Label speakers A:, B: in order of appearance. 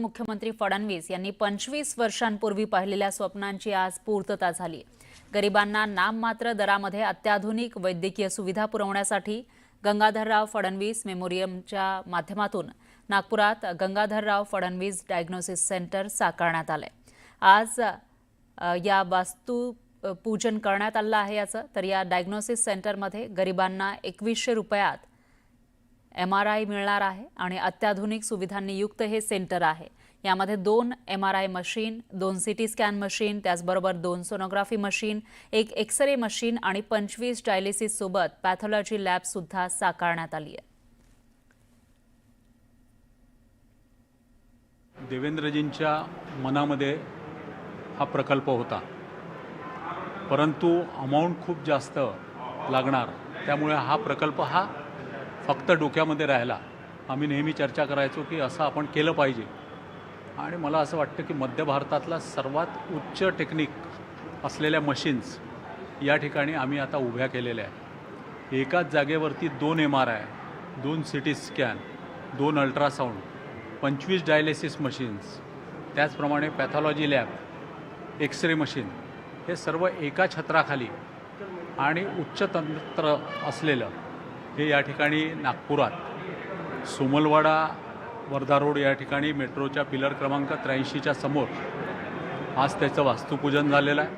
A: मुख्यमंत्री फडणवीस यांनी 25 वर्षांपूर्वी पाहिलेल्या स्वप्नांची आज पूर्तता झाली। गरिबांना नाममात्र दरामध्ये अत्याधुनिक वैद्यकीय सुविधा पुरवण्यासाठी गंगाधरराव फडणवीस मेमोरियमच्या माध्यमातून नागपुरात गंगाधरराव फडणवीस डायग्नोसिस सेंटर साकारण्यात आले। आज या वास्तुपूजन करण्यात आलं आहे। तर या डायग्नोसिस सेंटरमध्ये गरिबांना 2100 रुपयात MRI मिळणार आहे आणि अत्याधुनिक सुविधांनी युक्त हे सेंटर आहे। यामध्ये 2 MRI machine, 2 CT scan machine, त्याचबरोबर 2 सोनोग्राफी मशीन, 1 एक्स-रे मशीन आणि 25 डायलिसिस सोबत पॅथॉलॉजी लॅब सुद्धा साकारण्यात आली आहे।
B: देवेंद्रजींच्या मनामध्ये हा प्रकल्प होता, परंतु अमाउंट खूप जास्त लागणार, त्यामुळे हा प्रकल्प फक्त डोक्यामध्ये राहिला। आम्ही नेहमी चर्चा करायचो की असं आपण केलं पाहिजे आणि मला असं वाटतं की मध्य भारतातला सर्वात उच्च टेक्निक असलेल्या मशीन्स या ठिकाणी आम्ही आता उभ्या केलेल्या आहेत। एकाच जागेवरती 2 MRI, 2 CT scan, 2 ultrasound, 25 dialysis machines, त्याचप्रमाणे पॅथॉलॉजी लॅब, एक्स-रे मशीन, हे सर्व एका छत्राखाली आणि उच्च तंत्र असलेलं हे या ठिकाणी नागपुरात सोमलवाडा वर्धा रोड या ठिकाणी मेट्रोच्या पिलर क्रमांक 83च्या समोर आज त्याचं वास्तुपूजन झालेलं आहे।